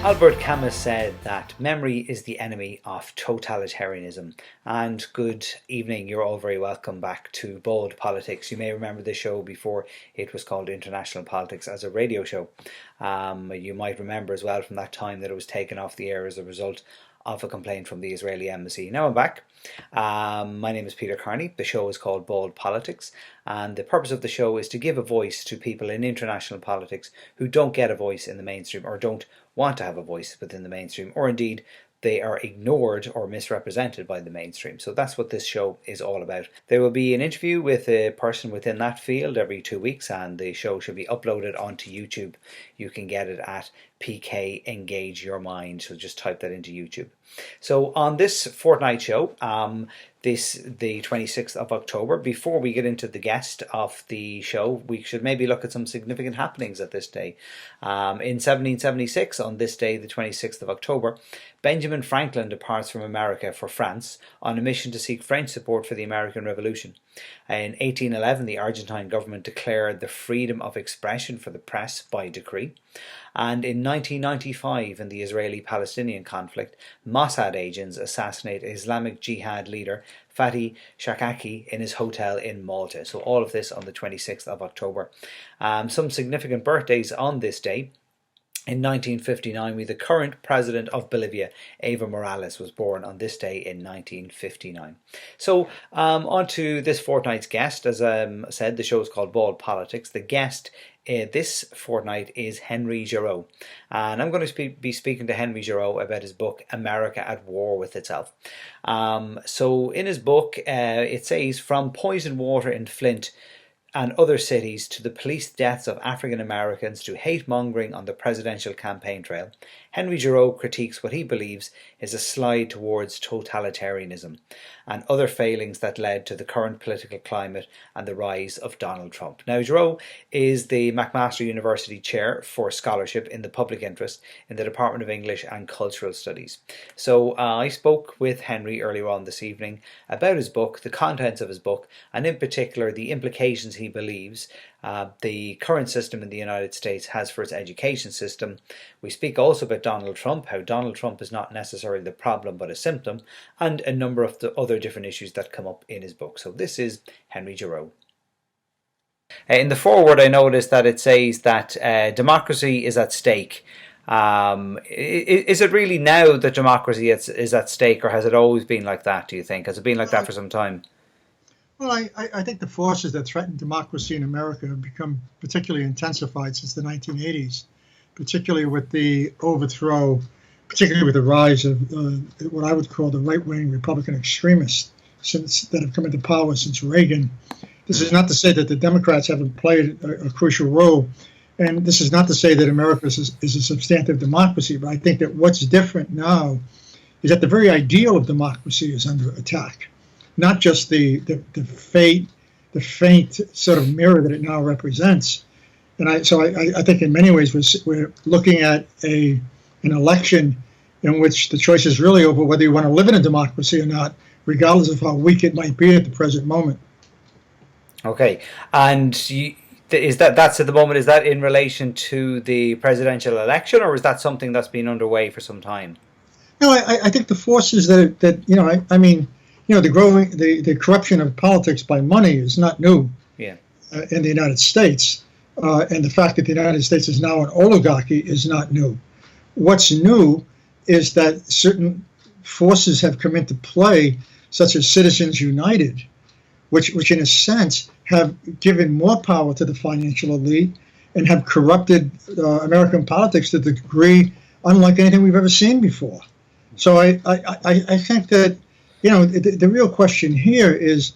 Albert Camus said that memory is the enemy of totalitarianism. And good evening, you're all very welcome back to Bold Politics. You may remember this show before it was called International Politics as a radio show. You might remember as well from that time that it was taken off the air as a result of a complaint from the Israeli embassy. Now I'm back. My name is Peter Carney. The show is called Bald Politics, and the purpose of the show is to give a voice to people in international politics who don't get a voice in the mainstream or don't want to have a voice within the mainstream, or indeed they are ignored or misrepresented by the mainstream. So that's what this show is all about. There will be an interview with a person within that field every 2 weeks, and the show should be uploaded onto YouTube. You can get it at PK Engage Your Mind, so just type that into YouTube. So on this fortnight show, the 26th of October, before we get into the guest of the show, we should maybe look at some significant happenings at this day. In 1776, on this day, the 26th of October, Benjamin Franklin departs from America for France on a mission to seek French support for the American Revolution. In 1811, the Argentine government declared the freedom of expression for the press by decree. And in 1995, in the Israeli-Palestinian conflict, Mossad agents assassinate Islamic Jihad leader Fatih Shakaki in his hotel in Malta. So all of this on the 26th of October. Some significant birthdays on this day. In 1959, the current president of Bolivia, Evo Morales, was born on this day in 1959. So, on to this fortnight's guest. As I said, the show is called Bald Politics. The guest this fortnight is Henry Giroux. And I'm going to be speaking to Henry Giroux about his book, America at War with Itself. So, in his book, it says, from poisoned water in Flint and other cities to the police deaths of African Americans to hate-mongering on the presidential campaign trail, Henry Giroux critiques what he believes is a slide towards totalitarianism and other failings that led to the current political climate and the rise of Donald Trump. Now, Giroux is the McMaster University Chair for Scholarship in the Public Interest in the Department of English and Cultural Studies. So I spoke with Henry earlier on this evening about his book, the contents of his book, and in particular the implications he believes the current system in the United States has for its education system. We speak also about Donald Trump, how Donald Trump is not necessarily the problem but a symptom, and a number of the other different issues that come up in his book. So this is Henry Giroux. In the foreword, I noticed that it says that democracy is at stake. Is it really now that democracy is at stake, or has it always been like that, do you think? Has it been like that for some time? Well, I think the forces that threaten democracy in America have become particularly intensified since the 1980s, particularly with the overthrow, particularly with the rise of what I would call the right-wing Republican extremists that have come into power since Reagan. This is not to say that the Democrats haven't played a crucial role, and this is not to say that America is a substantive democracy, but I think that what's different now is that the very ideal of democracy is under attack. Not just the faint sort of mirror that it now represents, and I think in many ways we're looking at an election in which the choice is really over whether you want to live in a democracy or not, regardless of how weak it might be at the present moment. Okay, and that's at the moment. Is that in relation to the presidential election, or is that something that's been underway for some time? No, I think the forces that the corruption of politics by money is not new in the United States. And the fact that the United States is now an oligarchy is not new. What's new is that certain forces have come into play, such as Citizens United, which in a sense have given more power to the financial elite and have corrupted American politics to the degree unlike anything we've ever seen before. So I think that the real question here is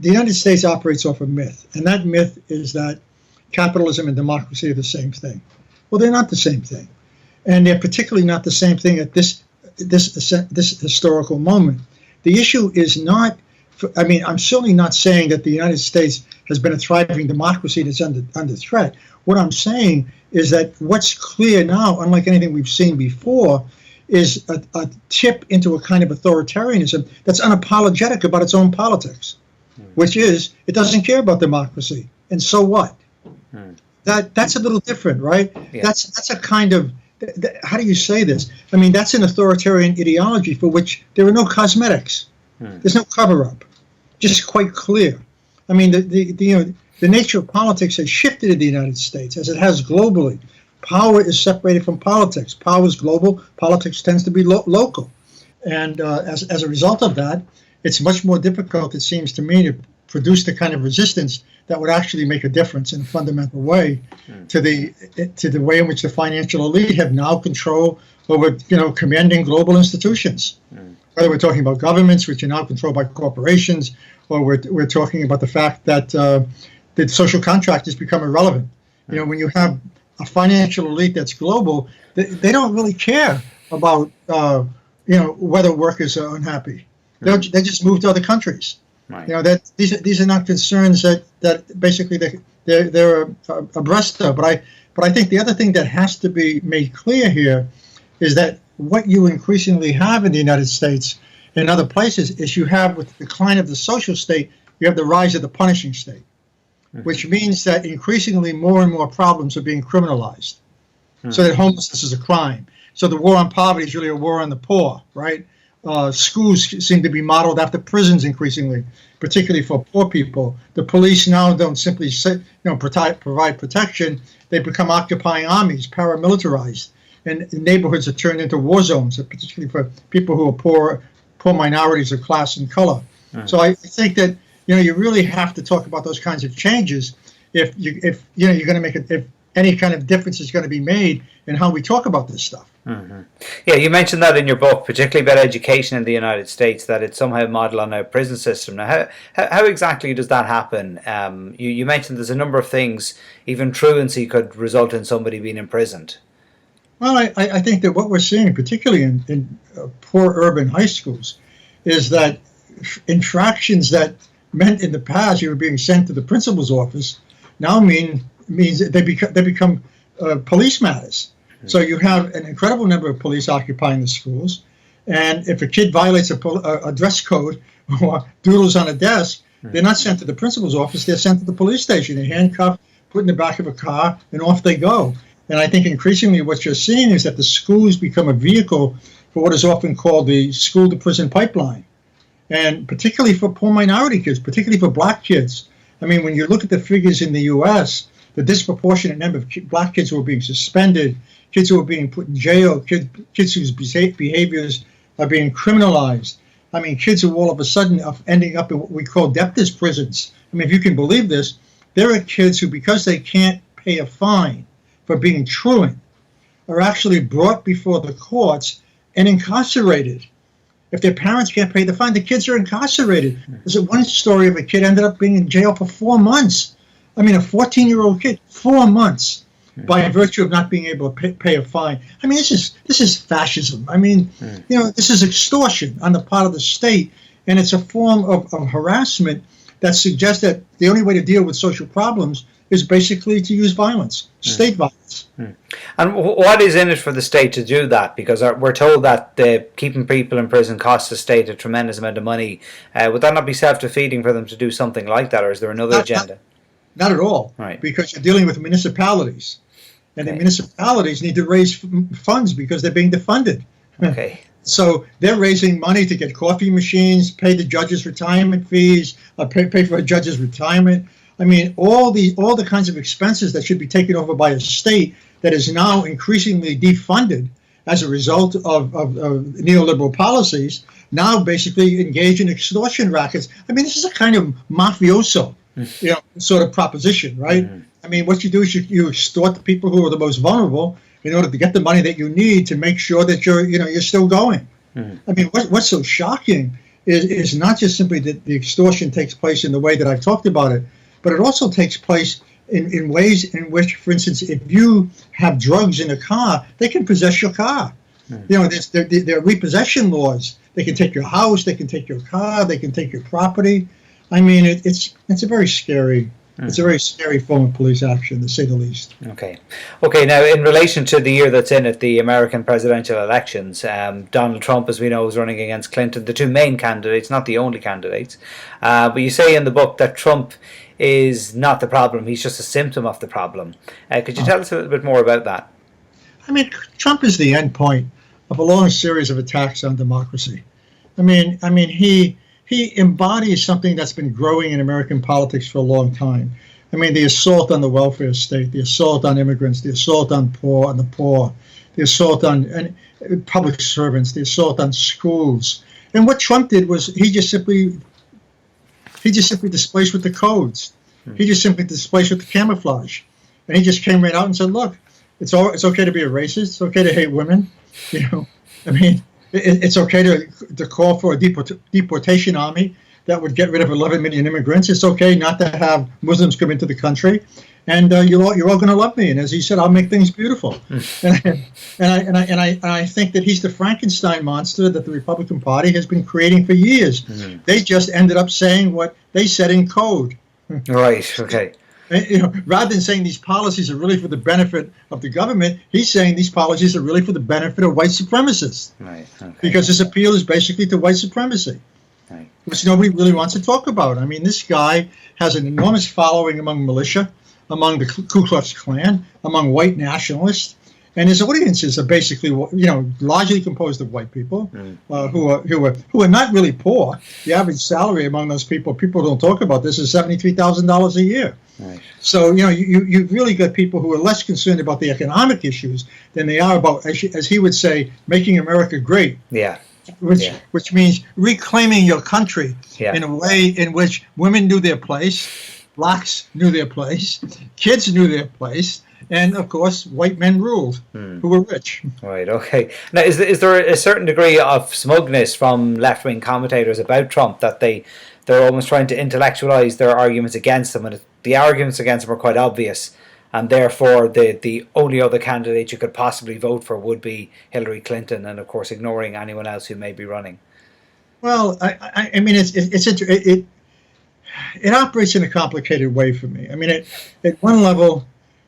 the United States operates off a myth, and that myth is that capitalism and democracy are the same thing. Well, they're not the same thing, and they're particularly not the same thing at this historical moment. The issue is not. I'm certainly not saying that the United States has been a thriving democracy that's under threat. What I'm saying is that what's clear now, unlike anything we've seen before, is a tip into a kind of authoritarianism that's unapologetic about its own politics, which is it doesn't care about democracy. And so what? That's a little different, right? Yeah. That's a kind of how do you say this? I mean, that's an authoritarian ideology for which there are no cosmetics. There's no cover-up. Just quite clear. I mean, the nature of politics has shifted in the United States, as it has globally. Power is separated from politics. Power is global. Politics tends to be local. And as a result of that, it's much more difficult, it seems to me, to produce the kind of resistance that would actually make a difference in a fundamental way to the way in which the financial elite have now control over, commanding global institutions. Whether we're talking about governments, which are now controlled by corporations, or we're talking about the fact that the social contract has become irrelevant. When you have a financial elite that's global, they don't really care about whether workers are unhappy. They just move to other countries. Right. That these are not concerns that basically they're abreast of. But I think the other thing that has to be made clear here is that what you increasingly have in the United States and other places is you have, with the decline of the social state, you have the rise of the punishing state, which means that increasingly more and more problems are being criminalized. So that homelessness is a crime. So the war on poverty is really a war on the poor, right? Schools seem to be modeled after prisons increasingly, particularly for poor people. The police now don't simply provide protection. They become occupying armies, paramilitarized, and neighborhoods are turned into war zones, particularly for people who are poor minorities of class and color. So I think that you really have to talk about those kinds of changes if you're going to make if any kind of difference is going to be made in how we talk about this stuff. Yeah, you mentioned that in your book, particularly about education in the United States, that it's somehow modeled on a prison system. Now, how exactly does that happen? You mentioned there's a number of things, even truancy could result in somebody being imprisoned. Well, I think that what we're seeing, particularly in poor urban high schools, is that infractions that meant in the past you were being sent to the principal's office now means that they become police matters. So you have an incredible number of police occupying the schools, and if a kid violates a dress code or doodles on a desk, they're not sent to the principal's office, they're sent to the police station. They're handcuffed, put in the back of a car, and off they go. And I think increasingly what you're seeing is that the schools become a vehicle for what is often called the school-to-prison pipeline, and particularly for poor minority kids, particularly for black kids. I mean, when you look at the figures in the U.S., the disproportionate number of black kids who are being suspended, kids who are being put in jail, kids whose behaviors are being criminalized. I mean, kids who all of a sudden are ending up in what we call debtors' prisons. I mean, if you can believe this, there are kids who, because they can't pay a fine for being truant, are actually brought before the courts and incarcerated. If their parents can't pay the fine, the kids are incarcerated. There's one story of a kid ended up being in jail for 4 months. I mean, a 14-year-old kid, 4 months, by virtue of not being able to pay a fine. I mean, this is fascism. I mean, this is extortion on the part of the state, and it's a form of harassment that suggests that the only way to deal with social problems is basically to use violence, state violence. And what is in it for the state to do that? Because we're told that keeping people in prison costs the state a tremendous amount of money. Would that not be self-defeating for them to do something like that, or is there another agenda? Not at all, right? Because you're dealing with municipalities, and the municipalities need to raise funds because they're being defunded. Okay. So they're raising money to get coffee machines, pay the judges' retirement fees, pay for a judge's retirement. I mean, all the kinds of expenses that should be taken over by a state that is now increasingly defunded as a result of neoliberal policies, now basically engage in extortion rackets. I mean, this is a kind of mafioso, sort of proposition, right? I mean, what you do is you extort the people who are the most vulnerable in order to get the money that you need to make sure that you're still going. I mean, what's so shocking is not just simply that the extortion takes place in the way that I've talked about it, but it also takes place in ways in which, for instance, if you have drugs in a car, they can possess your car. There are repossession laws. They can take your house, they can take your car, they can take your property. I mean, it's a very scary. It's a very scary form of police action, to say the least. Okay. Now, in relation to the year that's in it, the American presidential elections, Donald Trump, as we know, is running against Clinton, the two main candidates, not the only candidates. But you say in the book that Trump is not the problem; he's just a symptom of the problem. Could you tell us a little bit more about that? I mean, Trump is the end point of a long series of attacks on democracy. He embodies something that's been growing in American politics for a long time. I mean, the assault on the welfare state, the assault on immigrants, the assault on the poor, the assault on public servants, the assault on schools. And what Trump did was he just simply displaced with the codes. He just simply displaced with the camouflage. And he just came right out and said, look, it's okay to be a racist. It's okay to hate women. It's okay to call for a deportation army that would get rid of 11 million immigrants. It's okay not to have Muslims come into the country. And you're all going to love me. And as he said, I'll make things beautiful. And I think that he's the Frankenstein monster that the Republican Party has been creating for years. Mm-hmm. They just ended up saying what they said in code. Right. Okay. Rather than saying these policies are really for the benefit of the government, he's saying these policies are really for the benefit of white supremacists. Right. Okay. Because his appeal is basically to white supremacy, right, which nobody really wants to talk about. I mean, this guy has an enormous following among militia, among the Ku Klux Klan, among white nationalists, and his audiences are basically, largely composed of white people who are not really poor. The average salary among those people don't talk about this, is $73,000 a year. Right. So you've really got people who are less concerned about the economic issues than they are about, as he would say, making America great. Yeah. Which means reclaiming your country in a way in which women knew their place, blacks knew their place, kids knew their place, and of course white men ruled who were rich. Right. Okay. Now, is there a certain degree of smugness from left-wing commentators about Trump that they're almost trying to intellectualize their arguments against him, and the arguments against him are quite obvious, and therefore the only other candidate you could possibly vote for would be Hillary Clinton, and of course ignoring anyone else who may be running? Well, I mean, it operates in a complicated way for me. I mean, at one level,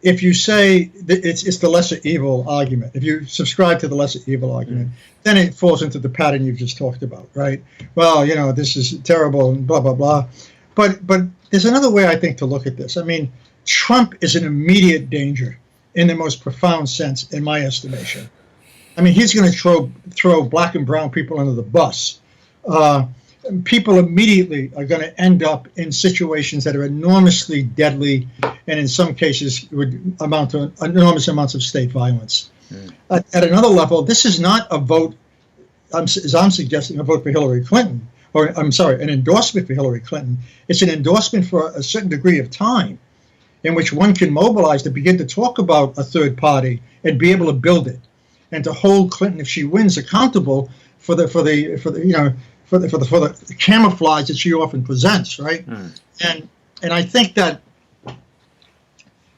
if you say that it's the lesser evil argument, if you subscribe to the lesser evil argument, then it falls into the pattern you've just talked about, right? Well, this is terrible and blah, blah, blah. But there's another way, I think, to look at this. I mean, Trump is an immediate danger in the most profound sense, in my estimation. I mean, he's going to throw black and brown people under the bus. People immediately are going to end up in situations that are enormously deadly, and in some cases would amount to enormous amounts of state violence. At another level, this is not a vote, as I'm suggesting, a vote for Hillary Clinton, or I'm sorry, an endorsement for Hillary Clinton. It's an endorsement for a certain degree of time in which one can mobilize to begin to talk about a third party and be able to build it, and to hold Clinton, if she wins, accountable for the camouflage that she often presents, right? And I think that,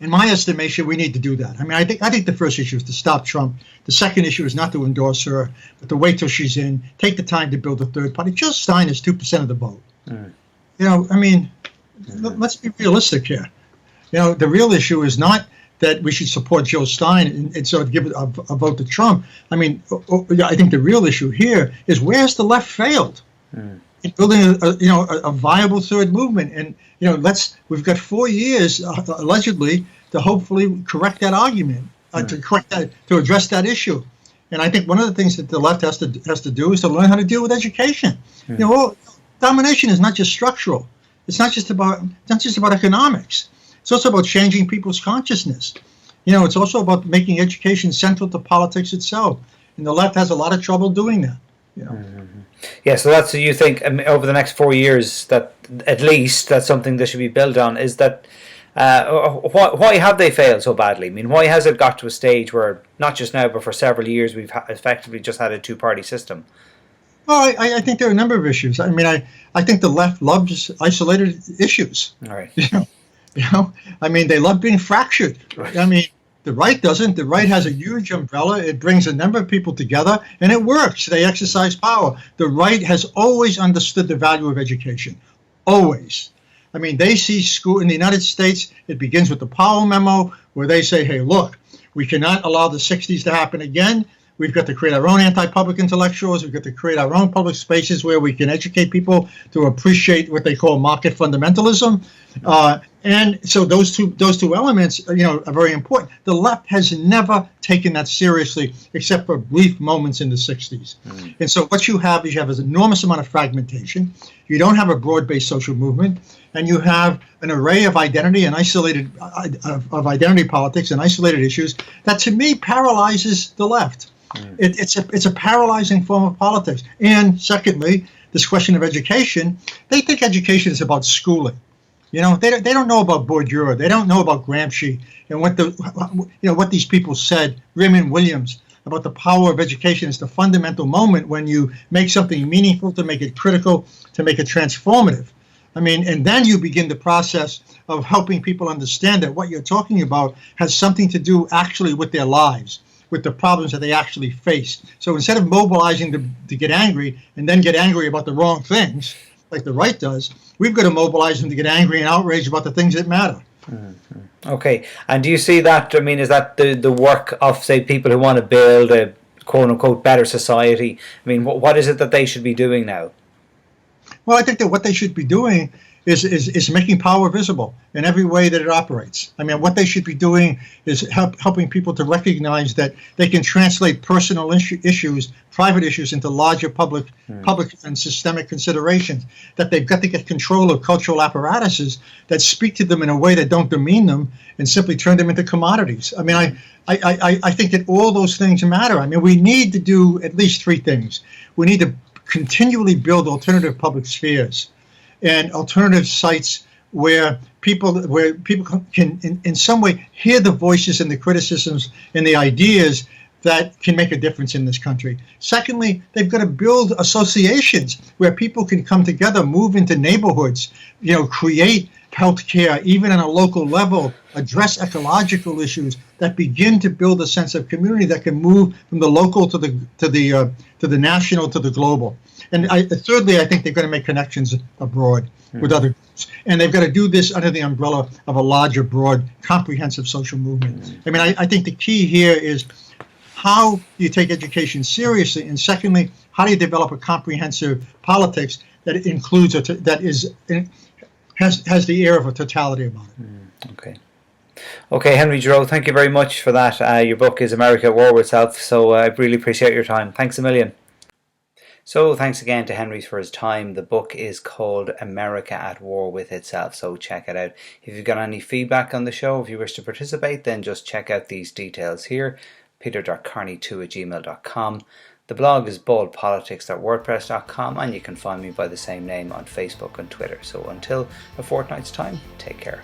in my estimation, we need to do that. I mean, I think the first issue is to stop Trump. The second issue is not to endorse her, but to wait till she's in, take the time to build a third party. Jill Stein is 2% of the vote. I mean, let's be realistic here. The real issue is not that we should support Jill Stein and sort of give a vote to Trump. I mean, I think the real issue here is, where's the left failed in building a viable third movement? And we've got 4 years allegedly to hopefully correct that argument, to address that issue. And I think one of the things that the left has to do is to learn how to deal with education. Domination is not just structural. It's not just about economics. It's also about changing people's consciousness. It's also about making education central to politics itself. And the left has a lot of trouble doing that. Yeah, so you think over the next 4 years that at least that's something that should be built on, is that why have they failed so badly? I mean, why has it got to a stage where, not just now, but for several years, we've effectively just had a two-party system? Well, I think there are a number of issues. I mean, I think the left loves isolated issues. All right. I mean, they love being fractured. Right. I mean, the right doesn't. The right has a huge umbrella. It brings a number of people together, and it works. They exercise power. The right has always understood the value of education. Always. I mean, they see school in the United States. It begins with the Powell Memo, where they say, hey, look, we cannot allow the 60s to happen again. We've got to create our own anti-public intellectuals. We've got to create our own public spaces where we can educate people to appreciate what they call market fundamentalism. And so those two elements, are very important. The left has never taken that seriously, except for brief moments in the 60s. And so what you have is an enormous amount of fragmentation. You don't have a broad-based social movement, and you have an array of identity and isolated of identity politics and isolated issues that, to me, paralyzes the left. It's a paralyzing form of politics. And secondly, this question of education, they think education is about schooling. They don't know about Bourdieu. They don't know about Gramsci and what these people said. Raymond Williams, about the power of education is the fundamental moment when you make something meaningful, to make it critical, to make it transformative. And then you begin the process of helping people understand that what you're talking about has something to do actually with their lives, with the problems that they actually face. So instead of mobilizing to get angry and then get angry about the wrong things, like the right does, we've got to mobilize them to get angry and outraged about the things that matter. Okay. And do you see that, is that the work of, say, people who want to build a quote-unquote better society? What is it that they should be doing now? Well, I think that what they should be doing is making power visible in every way that it operates. What they should be doing is helping people to recognize that they can translate personal issues, private issues, into larger public and systemic considerations, that they've got to get control of cultural apparatuses that speak to them in a way that don't demean them and simply turn them into commodities. I think that all those things matter. We need to do at least three things. We need to continually build alternative public spheres and alternative sites where people can in some way hear the voices and the criticisms and the ideas that can make a difference in this country. Secondly, they've got to build associations where people can come together, move into neighborhoods, create healthcare, even on a local level, address ecological issues that begin to build a sense of community that can move from the local to the national to the global. And thirdly, I think they're going to make connections abroad with other groups. And they've got to do this under the umbrella of a larger, broad, comprehensive social movement. I think the key here is, how do you take education seriously? And secondly, how do you develop a comprehensive politics that includes, has the air of a totality about it? Okay, Henry Giroux, thank you very much for that. Your book is America at War with Itself, so I really appreciate your time. Thanks a million. So thanks again to Henry for his time. The book is called America at War with Itself, so check it out. If you've got any feedback on the show, if you wish to participate, then just check out these details here, peter.carney2@gmail.com. The blog is BaldPolitiKs.wordpress.com, and you can find me by the same name on Facebook and Twitter. So until a fortnight's time, take care.